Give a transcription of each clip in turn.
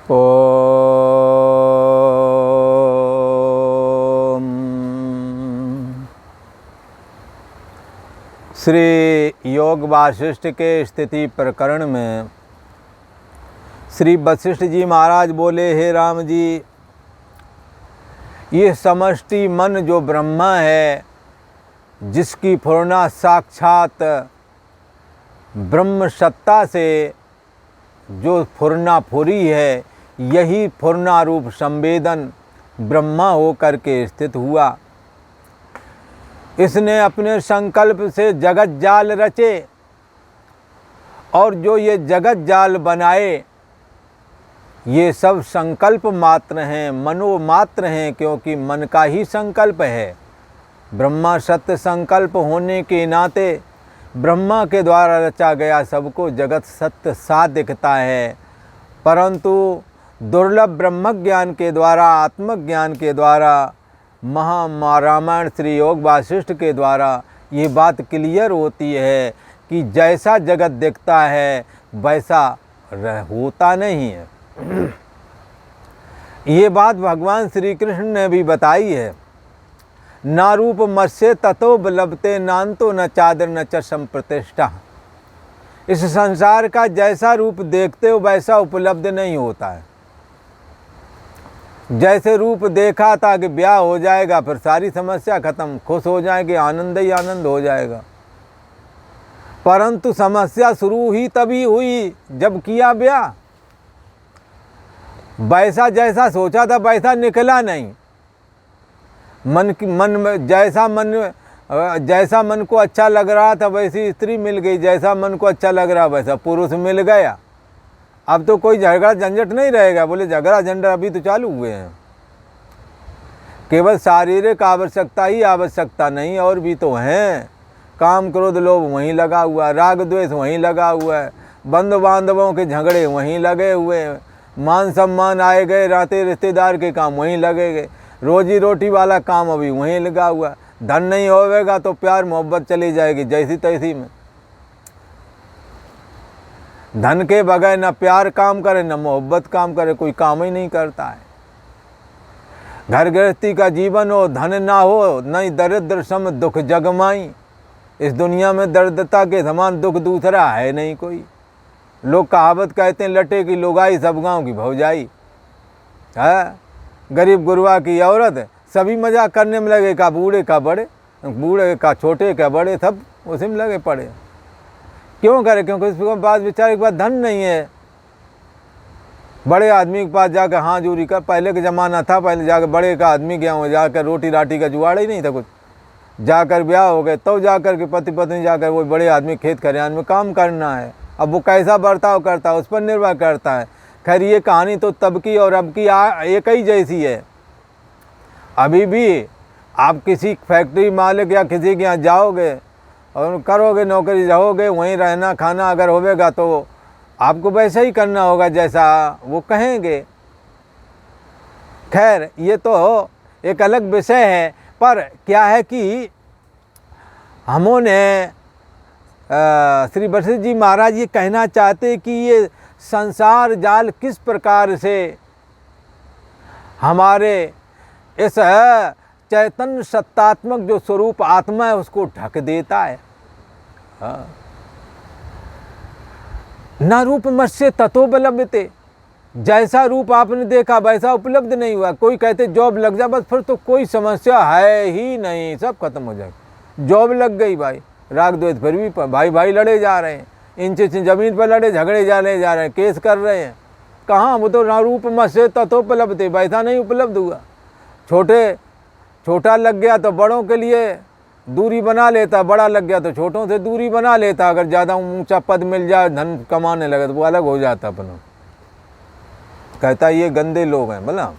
ओम। श्री योग वासिष्ठ के स्थिति प्रकरण में श्री वशिष्ठ जी महाराज बोले, हे राम जी, ये समष्टि मन जो ब्रह्मा है, जिसकी पूर्णा साक्षात ब्रह्म सत्ता से जो फुरना फुरी है, यही फुरना रूप संवेदन ब्रह्मा होकर के स्थित हुआ। इसने अपने संकल्प से जगत जाल रचे और जो ये जगत जाल बनाए, ये सब संकल्प मात्र हैं, मनोमात्र हैं, क्योंकि मन का ही संकल्प है। ब्रह्मा सत्य संकल्प होने के नाते ब्रह्मा के द्वारा रचा गया सबको जगत सत्य सा दिखता है, परंतु दुर्लभ ब्रह्म ज्ञान के द्वारा, आत्मज्ञान के द्वारा, रामायण श्री योग वासिष्ठ के द्वारा ये बात क्लियर होती है कि जैसा जगत दिखता है वैसा होता नहीं है। ये बात भगवान श्री कृष्ण ने भी बताई है। ना रूप मत्स्य ततो लभते नान्तो न चादर न च संप्रतिष्ठा। इस संसार का जैसा रूप देखते हो वैसा उपलब्ध नहीं होता है। जैसे रूप देखा था कि ब्याह हो जाएगा, फिर सारी समस्या खत्म, खुश हो जाएंगे, आनंद ही आनंद हो जाएगा, परंतु समस्या शुरू ही तभी हुई जब किया ब्याह। वैसा जैसा सोचा था वैसा निकला नहीं। मन में जैसा मन को अच्छा लग रहा था वैसी स्त्री मिल गई, जैसा मन को अच्छा लग रहा वैसा पुरुष मिल गया। अब तो कोई झगड़ा झंझट नहीं रहेगा। बोले झगड़ा झंझट अभी तो चालू हुए हैं। केवल शारीरिक आवश्यकता ही आवश्यकता नहीं, और भी तो हैं। काम क्रोध लोभ वहीं लगा हुआ है, राग द्वेष वहीं लगा हुआ है, बंधु बांधवों के झगड़े वहीं लगे हुए हैं, मान सम्मान आए गए, नाते रिश्तेदार के काम वहीं लगे गए, रोजी रोटी वाला काम अभी वहीं लगा हुआ। धन नहीं होवेगा तो प्यार मोहब्बत चली जाएगी जैसी तैसी में। धन के बगैर न प्यार काम करे न मोहब्बत काम करे, कोई काम ही नहीं करता है। घर गृहस्थी का जीवन हो, धन ना हो, नहीं दरिद्र सम दुख जगमाई। इस दुनिया में दरिद्रता के समान दुख दूसरा है नहीं कोई। लोग कहावत कहते हैं, लटे की लुगाई सब गांव की भौजाई है। गरीब गुरबा की औरत, सभी मजाक करने में लगे, का बूढ़े का बड़े, बूढ़े का छोटे का बड़े, सब उसी में लगे पड़े। क्यों करे? क्योंकि उसके पास बेचारे के पास धन नहीं है। बड़े आदमी के पास जाकर हाँ जोरी कर, पहले का ज़माना था, पहले जाकर बड़े का आदमी गया हुआ, जाकर रोटी राटी का जुगाड़ ही नहीं था कुछ, जाकर ब्याह हो गए तो जाकर के पति पत्नी जाकर वो बड़े आदमी खेत खलिहान में काम करना है। अब वो कैसा बर्ताव करता है उस पर निर्भर करता है। खैर ये कहानी तो तब की और अब की एक ही जैसी है। अभी भी आप किसी फैक्ट्री मालिक या किसी के यहाँ जाओगे और करोगे, नौकरी रहोगे, वहीं रहना खाना अगर होवेगा तो आपको वैसा ही करना होगा जैसा वो कहेंगे। खैर ये तो एक अलग विषय है, पर क्या है कि हमने श्री वशिष्ठ जी महाराज ये कहना चाहते कि ये संसार जाल किस प्रकार से हमारे इस चैतन्य सत्तात्मक जो स्वरूप आत्मा है उसको ढक देता है। न रूप मत्स्य ततोपलब्धते। जैसा रूप आपने देखा वैसा उपलब्ध नहीं हुआ। कोई कहते जॉब लग जा, बस फिर तो कोई समस्या है ही नहीं, सब खत्म हो जाएगा। जॉब लग गई भाई, राग द्वेष फिर भी भाई भाई लड़े जा रहे हैं, इंच इंच जमीन पर लड़े झगड़े जा रहे हैं, केस कर रहे हैं। कहाँ? वो तो ना रूप मत्स्य ततोपलब्धते, वैसा नहीं उपलब्ध हुआ। छोटा लग गया तो बड़ों के लिए दूरी बना लेता, बड़ा लग गया तो छोटों से दूरी बना लेता। अगर ज़्यादा ऊंचा पद मिल जाए, धन कमाने लगे तो वो अलग हो जाता अपना। कहता ये गंदे लोग हैं। बोला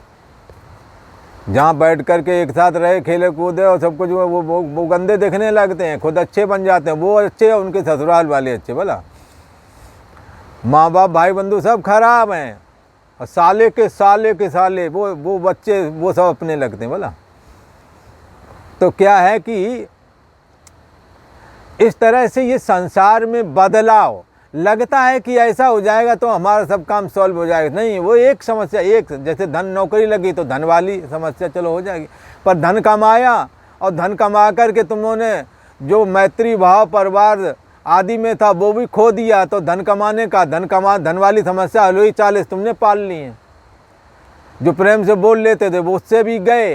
जहाँ बैठ कर के एक साथ रहे, खेले कूदे और सब कुछ, वो गंदे दिखने लगते हैं, खुद अच्छे बन जाते हैं। वो अच्छे और उनके ससुराल वाले अच्छे। बोला माँ बाप भाई बंधु सब खराब हैं, और साले के साले वो बच्चे वो सब अपने लगते हैं। बोला तो क्या है कि इस तरह से ये संसार में बदलाव, लगता है कि ऐसा हो जाएगा तो हमारा सब काम सॉल्व हो जाएगा। नहीं, वो एक समस्या, एक जैसे धन नौकरी लगी तो धन वाली समस्या चलो हो जाएगी, पर धन कमाया और धन कमा करके तुमने जो मैत्री भाव परिवार आदि में था वो भी खो दिया, तो धन कमाने का धन वाली समस्या हल हुई, 40 तुमने पाल ली हैं। जो प्रेम से बोल लेते थे वो उससे भी गए,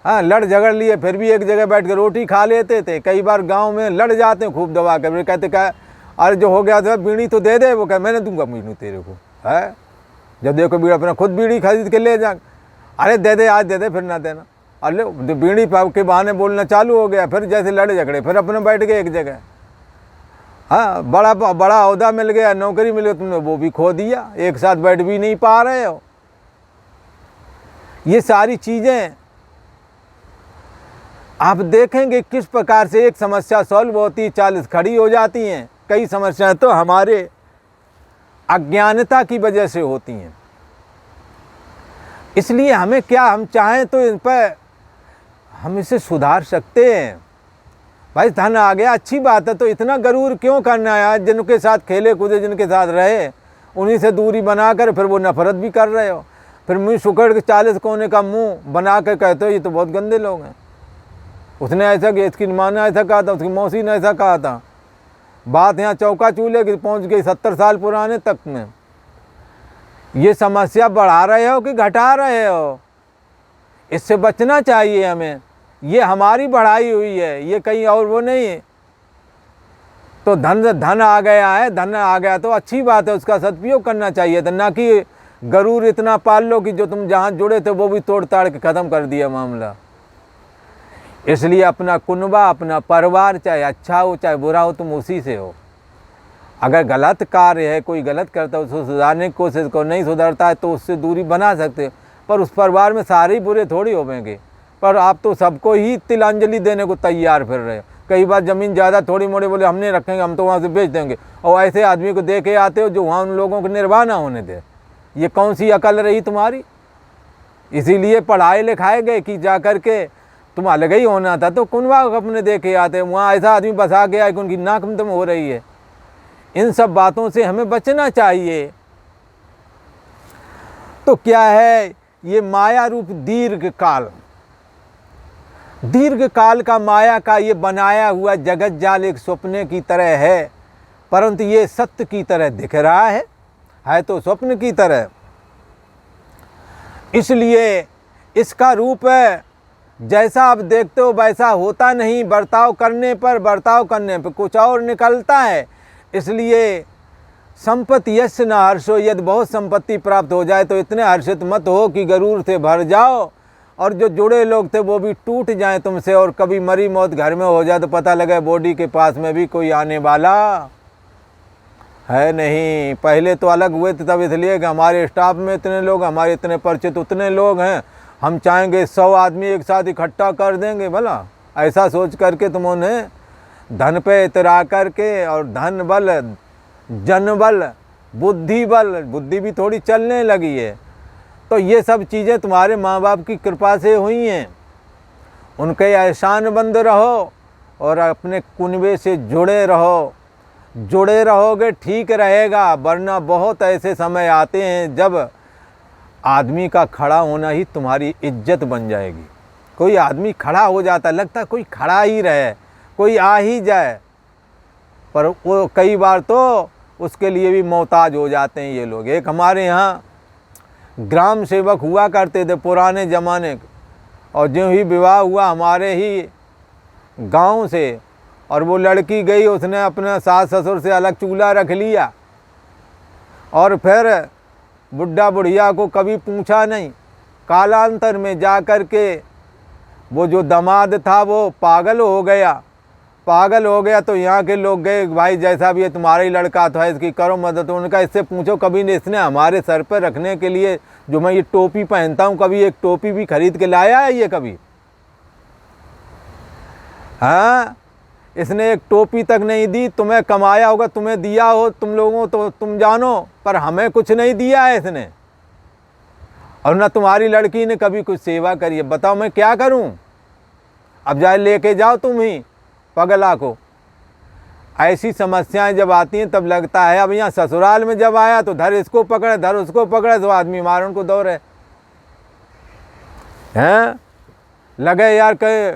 हाँ, लड़ झगड़ लिए, फिर भी एक जगह बैठ कर रोटी खा लेते थे। कई बार गांव में लड़ जाते हैं खूब दबा कर, कहते क्या अरे जो हो गया था बीड़ी तो दे दे, वो कहे मैंने दूंगा बीड़ी तेरे को, है जब देखो बीड़ी अपना खुद बीड़ी खरीद के ले जा, अरे दे दे आज दे दे फिर ना देना, अरे बीड़ी के बहाने बोलना चालू हो गया, फिर जैसे लड़े झगड़े फिर अपने बैठ गए एक जगह। हाँ, बड़ा ओहदा मिल गया, नौकरी मिल गई, तुमने वो भी खो दिया, एक साथ बैठ भी नहीं पा रहे हो। ये सारी चीज़ें आप देखेंगे किस प्रकार से एक समस्या सॉल्व होती, 40 खड़ी हो जाती हैं। कई समस्याएं तो हमारे अज्ञानता की वजह से होती हैं। इसलिए हमें क्या, हम चाहें तो इन पर हम इसे सुधार सकते हैं। भाई धन आ गया अच्छी बात है, तो इतना गरूर क्यों करना है? जिनके साथ खेले कूदे, जिनके साथ रहे, उन्हीं से दूरी बनाकर फिर वो नफरत भी कर रहे हो, फिर मुँह सुकड़ के 40 कोने का मुंह बना कर कहते हो ये तो बहुत गंदे लोग हैं, उसने ऐसा किया, इसकी माँ ने ऐसा कहा था, उसकी मौसी ने ऐसा कहा था। बात यहाँ चौका चूल्हे की पहुँच गई 70 साल पुराने तक में। ये समस्या बढ़ा रहे हो कि घटा रहे हो? इससे बचना चाहिए हमें। ये हमारी बढ़ाई हुई है, ये कहीं और वो नहीं है। तो धन आ गया है, धन आ गया तो अच्छी बात है, उसका सदुपयोग करना चाहिए था, ना कि गरूर इतना पाल लो कि जो तुम जहाँ जुड़े थे वो भी तोड़ ताड़ के ख़त्म कर दिया मामला। इसलिए अपना कुनबा, अपना परिवार, चाहे अच्छा हो चाहे बुरा हो, तुम उसी से हो। अगर गलत कार्य है, कोई गलत करता है, उसको सुधारने की कोशिश को नहीं सुधरता है तो उससे दूरी बना सकते हो, पर उस परिवार में सारे ही बुरे थोड़ी होंगे। पर आप तो सबको ही तिलांजलि देने को तैयार फिर रहे हो। कई बार ज़मीन ज़्यादा थोड़ी मोड़ी बोले हमने रखेंगे, हम तो वहाँ से बेच देंगे, और ऐसे आदमी को दे के आते हो जो वहाँ उन लोगों को निर्वाह ना होने दे। ये कौन सी अकल रही तुम्हारी? इसीलिए पढ़ाए लिखाए गए कि जा कर के तुम अलग ही होना था, तो कुनबा अपने दे के आते, वहाँ ऐसा आदमी बसा के आए कि उनकी नाक में हो रही है। इन सब बातों से हमें बचना चाहिए। तो क्या है ये माया रूप दीर्घ काल का माया का ये बनाया हुआ जगत जाल एक स्वप्न की तरह है, परंतु ये सत्य की तरह दिख रहा है तो स्वप्न की तरह। इसलिए इसका रूप है जैसा आप देखते हो वैसा होता नहीं, बर्ताव करने पर कुछ और निकलता है। इसलिए संपत्ति यस्य न हर्षो, यदि बहुत संपत्ति प्राप्त हो जाए तो इतने हर्षित मत हो कि गरूर से भर जाओ, और जो जुड़े लोग थे वो भी टूट जाएं तुमसे, और कभी मरी मौत घर में हो जाए तो पता लगे बॉडी के पास में भी कोई आने वाला है नहीं। पहले तो अलग हुए थे तब इसलिए कि हमारे स्टाफ में इतने लोग, हमारे इतने परिचित उतने लोग हैं, हम चाहेंगे 100 आदमी एक साथ इकट्ठा कर देंगे। भला ऐसा सोच करके तुमने धन पे इतरा करके, और धन बल, जन बल, बुद्धि भी थोड़ी चलने लगी है। तो ये सब चीज़ें तुम्हारे माँ बाप की कृपा से हुई हैं। उनके एहसान बंद रहो और अपने कुनबे से जुड़े रहोगे ठीक रहेगा। वरना बहुत ऐसे समय आते हैं जब आदमी का खड़ा होना ही तुम्हारी इज्जत बन जाएगी। कोई आदमी खड़ा हो जाता, लगता कोई खड़ा ही रहे, कोई आ ही जाए, पर वो कई बार तो उसके लिए भी मोहताज हो जाते हैं ये लोग। एक हमारे यहाँ ग्राम सेवक हुआ करते थे पुराने ज़माने के, और जो ही विवाह हुआ हमारे ही गांव से, और वो लड़की गई, उसने अपने सास ससुर से अलग चूल्हा रख लिया, और फिर बुढ़ा बुढ़िया को कभी पूछा नहीं। कालांतर में जा कर के वो जो दामाद था वो पागल हो गया तो यहाँ के लोग गए, भाई जैसा भी है तुम्हारा ही लड़का था, इसकी करो मदद। उनका इससे पूछो कभी ने इसने हमारे सर पर रखने के लिए, जो मैं ये टोपी पहनता हूँ, कभी एक टोपी भी खरीद के लाया है ये कभी? हाँ, इसने एक टोपी तक नहीं दी। तुम्हें कमाया होगा, तुम्हें दिया हो तुम लोगों तो तुम जानो, पर हमें कुछ नहीं दिया है इसने। और ना तुम्हारी लड़की ने कभी कुछ सेवा करी है। बताओ मैं क्या करूं? अब जाए लेके जाओ तुम ही पगला को। ऐसी समस्याएं जब आती हैं तब लगता है अब यहाँ ससुराल में जब आया तो धर इसको पकड़े धर उसको पकड़े, तो आदमी मारन को दौड़े हैं। लगे यार कहे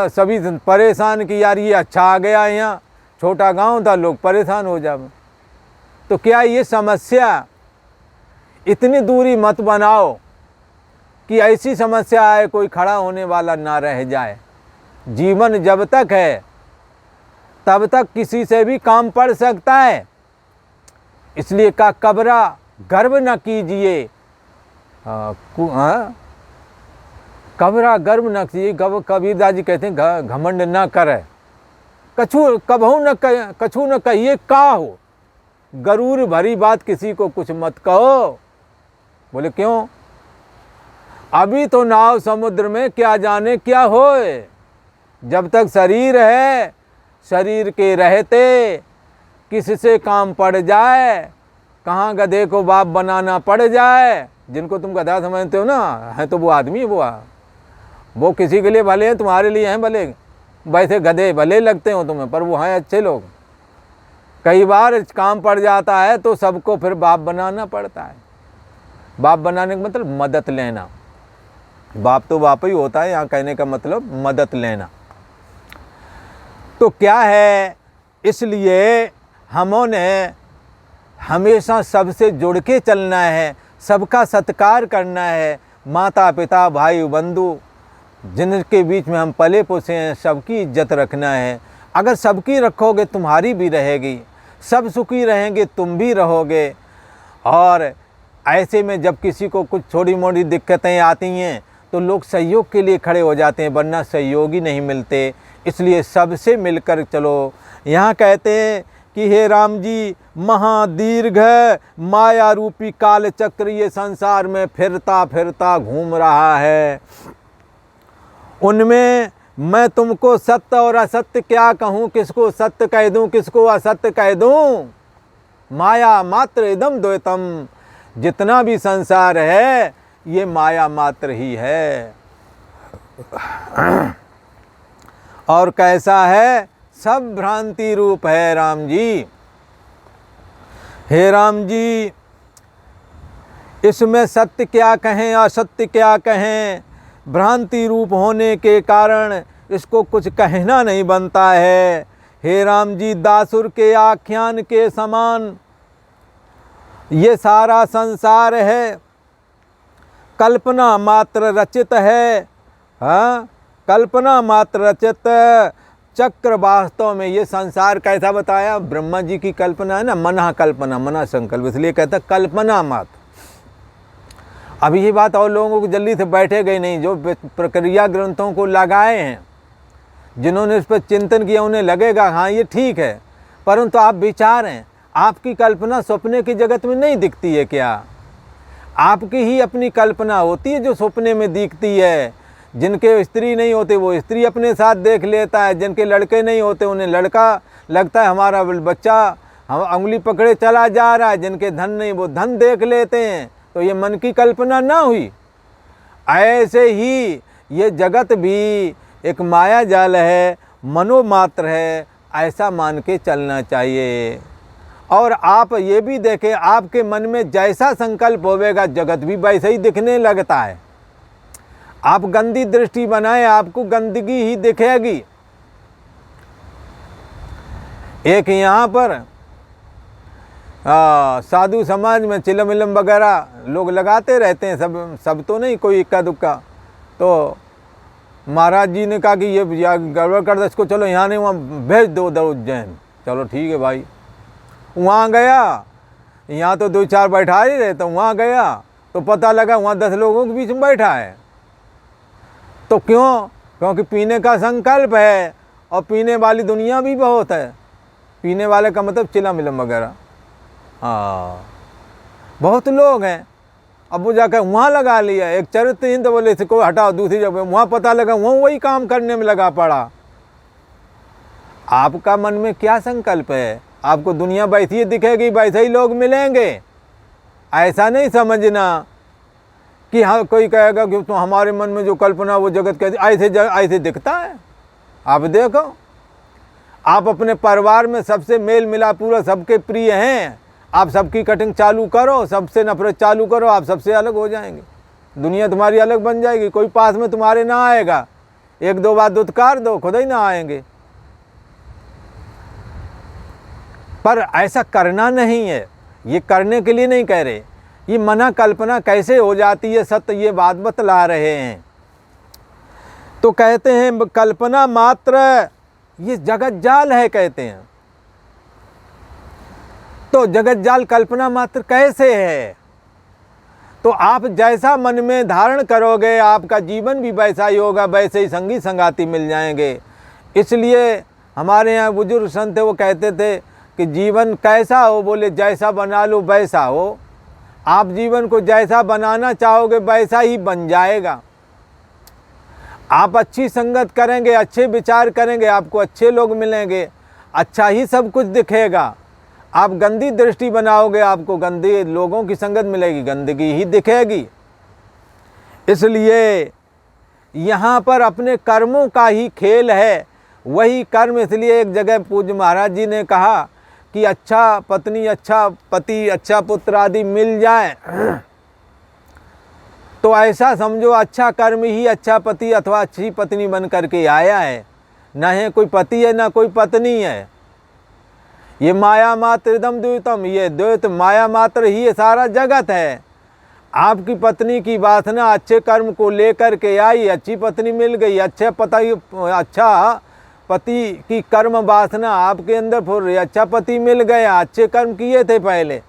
सभी परेशान कि यार ये अच्छा आ गया, यहाँ छोटा गांव था, लोग परेशान हो जाए। तो क्या ये समस्या, इतनी दूरी मत बनाओ कि ऐसी समस्या आए कोई खड़ा होने वाला ना रह जाए। जीवन जब तक है तब तक किसी से भी काम पड़ सकता है। इसलिए का कबरा गर्व न कीजिए, कबरा गर्व न कीजिए। कबीरदास जी कहते हैं घमंड न करे, कछू न कहिए का हो, गरूर भरी बात किसी को कुछ मत कहो। बोले क्यों? अभी तो नाव समुद्र में, क्या जाने क्या होए। जब तक शरीर है, शरीर के रहते किससे काम पड़ जाए, कहाँ गधे को बाप बनाना पड़ जाए। जिनको तुम गधा समझते हो ना, है तो वो आदमी है, वो किसी के लिए भले हैं, तुम्हारे लिए हैं भले। वैसे गधे भले लगते हो तुम्हें, पर वो हैं अच्छे लोग। कई बार काम पड़ जाता है तो सबको फिर बाप बनाना पड़ता है। बाप बनाने का मतलब मदद लेना। बाप तो बाप ही होता है, यहाँ कहने का मतलब मदद लेना। तो क्या है, इसलिए हमने हमेशा सबसे जुड़ के चलना है, सबका सत्कार करना है। माता पिता भाई बंधु जिनके बीच में हम पले पोसे हैं, सबकी इज्जत रखना है। अगर सबकी रखोगे तुम्हारी भी रहेगी, सब सुखी रहेंगे तुम भी रहोगे। और ऐसे में जब किसी को कुछ छोटी मोटी दिक्कतें आती हैं तो लोग सहयोग के लिए खड़े हो जाते हैं, वरना सहयोगी नहीं मिलते। इसलिए सबसे मिलकर चलो। यहाँ कहते हैं कि हे राम जी, महादीर्घ माया रूपी काल चक्र ये संसार में फिरता फिरता घूम रहा है। उनमें मैं तुमको सत्य और असत्य क्या कहूँ, किसको सत्य कह दूँ किसको असत्य कह दूँ। माया मात्र इदम द्वैतम, जितना भी संसार है ये माया मात्र ही है। और कैसा है, सब भ्रांति रूप है राम जी। हे राम जी, इसमें सत्य क्या कहें असत्य क्या कहें, भ्रांति रूप होने के कारण इसको कुछ कहना नहीं बनता है। हे राम जी, दासुर के आख्यान के समान ये सारा संसार है, कल्पना मात्र रचित है। हाँ, कल्पना मात्र रचित चक्र वास्तव में ये संसार कैसा बताया, ब्रह्मा जी की कल्पना है ना, मना कल्पना मना संकल्प, इसलिए कहता कल्पना मात्र। अभी ये बात और लोगों को जल्दी से बैठे गई नहीं। जो प्रक्रिया ग्रंथों को लगाए हैं, जिन्होंने इस पर चिंतन किया, उन्हें लगेगा हाँ ये ठीक है। परंतु आप विचारें, आपकी कल्पना सपने की जगत में नहीं दिखती है क्या? आपकी ही अपनी कल्पना होती है जो सपने में दिखती है। जिनके स्त्री नहीं होते वो स्त्री अपने साथ देख लेता है, जिनके लड़के नहीं होते उन्हें लड़का लगता है, हमारा बच्चा हम उंगली पकड़े चला जा रहा है। जिनके धन नहीं वो धन देख लेते हैं। तो ये मन की कल्पना ना हुई। ऐसे ही ये जगत भी एक माया जाल है, मनोमात्र है, ऐसा मान के चलना चाहिए। और आप ये भी देखें, आपके मन में जैसा संकल्प होवेगा जगत भी वैसे ही दिखने लगता है। आप गंदी दृष्टि बनाए, आपको गंदगी ही दिखेगी। एक यहाँ पर साधु समाज में चिलम विलम वगैरह लोग लगाते रहते हैं, सब तो नहीं, कोई इक्का दुक्का। तो महाराज जी ने कहा कि ये गड़बड़ कर दो इसको, चलो यहाँ नहीं वहाँ भेज दो उधर उज्जैन। चलो ठीक है भाई। वहाँ गया, यहाँ तो 2-4 बैठा ही रहे, तो वहाँ गया तो पता लगा वहाँ 10 लोगों के बीच में बैठा है। तो क्यों? क्योंकि पीने का संकल्प है, और पीने वाली दुनिया भी बहुत है। पीने वाले का मतलब चिलम विलम वगैरह, हाँ बहुत लोग हैं। अब वो जाकर वहाँ लगा लिया, एक चरित्रहीन तो बोले इसको हटाओ दूसरी जगह, वहाँ पता लगा वहाँ वही काम करने में लगा पड़ा। आपका मन में क्या संकल्प है? आपको दुनिया वैसी ही दिखेगी, वैसे ही लोग मिलेंगे। ऐसा नहीं समझना कि हाँ कोई कहेगा कि तो हमारे मन में जो कल्पना वो जगत कहती, ऐसे दिखता है। आप देखो, आप अपने परिवार में सबसे मेल मिला पूरा सबके प्रिय हैं, आप सबकी कटिंग चालू करो, सबसे नफरत चालू करो, आप सबसे अलग हो जाएंगे, दुनिया तुम्हारी अलग बन जाएगी, कोई पास में तुम्हारे ना आएगा। एक दो बार दुत्कार दो, खुद ही ना आएंगे। पर ऐसा करना नहीं है, ये करने के लिए नहीं कह रहे, ये मना कल्पना कैसे हो जाती है सत्य, ये बात बतला रहे हैं। तो कहते हैं कल्पना मात्र ये जगत जाल है, कहते हैं। तो जगत जाल कल्पना मात्र कैसे है? तो आप जैसा मन में धारण करोगे आपका जीवन भी वैसा ही होगा, वैसे ही संगी संगाती मिल जाएंगे। इसलिए हमारे यहाँ बुजुर्ग संत थे, वो कहते थे कि जीवन कैसा हो, बोले जैसा बना लो वैसा हो। आप जीवन को जैसा बनाना चाहोगे वैसा ही बन जाएगा। आप अच्छी संगत करेंगे, अच्छे विचार करेंगे, आपको अच्छे लोग मिलेंगे, अच्छा ही सब कुछ दिखेगा। आप गंदी दृष्टि बनाओगे, आपको गंदे लोगों की संगत मिलेगी, गंदगी ही दिखेगी। इसलिए यहाँ पर अपने कर्मों का ही खेल है, वही कर्म। इसलिए एक जगह पूज्य महाराज जी ने कहा कि अच्छा पत्नी, अच्छा पति, अच्छा पुत्र आदि मिल जाए तो ऐसा समझो अच्छा कर्म ही अच्छा पति अथवा अच्छी पत्नी बन करके आया है। न है कोई पति है ना कोई पत्नी है, ये माया मात्र इदम द्वैतम, ये द्वैत माया मात्र ही ये सारा जगत है। आपकी पत्नी की वासना अच्छे कर्म को लेकर के आई, अच्छी पत्नी मिल गई, अच्छा पति की कर्म वासना आपके अंदर फूल रही, अच्छा पति मिल गया, अच्छे कर्म किए थे पहले,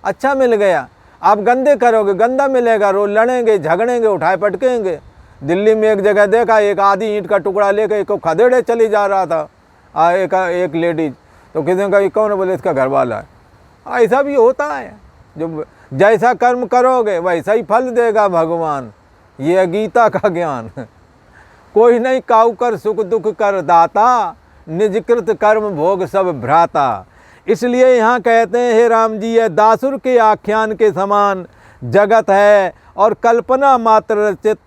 अच्छा मिल गया। आप गंदे करोगे, गंदा मिलेगा, रोज लड़ेंगे, झगड़ेंगे, उठाए पटकेंगे। दिल्ली में एक जगह देखा, एक आधी ईंट का टुकड़ा लेकर एक खदेड़े चली जा रहा था एक लेडीज, तो किसी ने कहा कौन है, बोले इसका घर वाला है। ऐसा भी होता है, जो जैसा कर्म करोगे वैसा ही फल देगा भगवान, ये गीता का ज्ञान। कोई नहीं काऊ कर सुख दुख कर दाता, निजकृत कर्म भोग सब भ्राता। इसलिए यहाँ कहते हैं हे राम जी, ये दासुर के आख्यान के समान जगत है और कल्पना मात्र रचित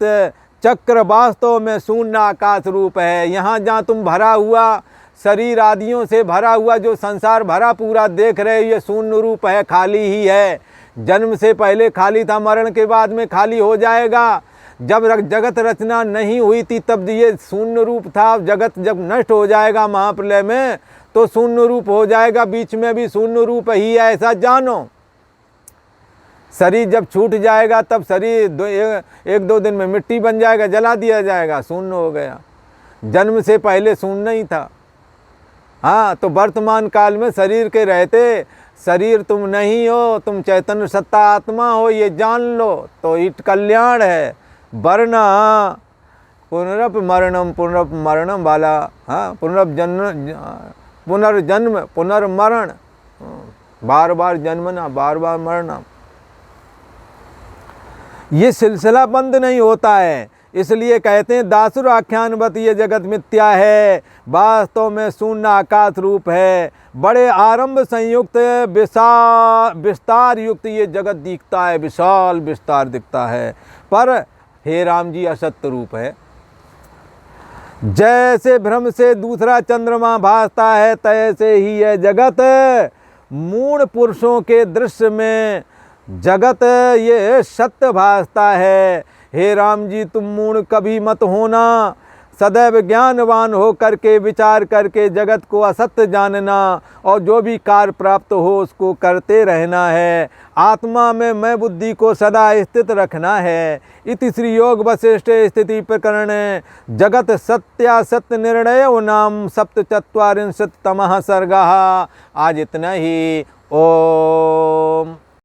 चक्र वास्तव में शून्य आकाश रूप है। यहाँ जहाँ तुम भरा हुआ शरीर आदियों से भरा हुआ जो संसार भरा पूरा देख रहे हो, ये शून्य रूप है, खाली ही है। जन्म से पहले खाली था, मरण के बाद में खाली हो जाएगा। जब जगत रचना नहीं हुई थी तब ये शून्य रूप था, जगत जब नष्ट हो जाएगा महाप्रलय में तो शून्य रूप हो जाएगा, बीच में भी शून्य रूप ही है, ऐसा जानो। शरीर जब छूट जाएगा तब शरीर एक दो दिन में मिट्टी बन जाएगा, जला दिया जाएगा, शून्य हो गया। जन्म से पहले शून्य ही था। हाँ, तो वर्तमान काल में शरीर के रहते शरीर तुम नहीं हो, तुम चैतन्य सत्ता आत्मा हो, ये जान लो तो ईट कल्याण है। वरना पुनरप मरणम वाला, हाँ, पुनर्जन्म पुनर्मरण, बार बार जन्मना बार बार मरना, ये सिलसिला बंद नहीं होता है। इसलिए कहते हैं दासुर आख्यानवत ये जगत मिथ्या है, वास्तव में शून्य आकाश रूप है। बड़े आरंभ संयुक्त विस्तार युक्त ये जगत दिखता है, विशाल विस्तार दिखता है, पर हे राम जी असत्य रूप है। जैसे भ्रम से दूसरा चंद्रमा भासता है तैसे ही यह जगत मूढ़ पुरुषों के दृश्य में जगत ये सत्य भासता है। हे राम जी, तुम मूढ़ कभी मत होना, सदैव ज्ञानवान हो करके विचार करके जगत को असत्य जानना और जो भी कार्य प्राप्त हो उसको करते रहना है। आत्मा में मैं बुद्धि को सदा स्थित रखना है। इति श्री योग वशिष्ठ स्थिति प्रकरण जगत सत्यासत्य निर्णय नाम सप्तचत्वारिंशत्तमः सर्गः। आज इतना ही। ओम।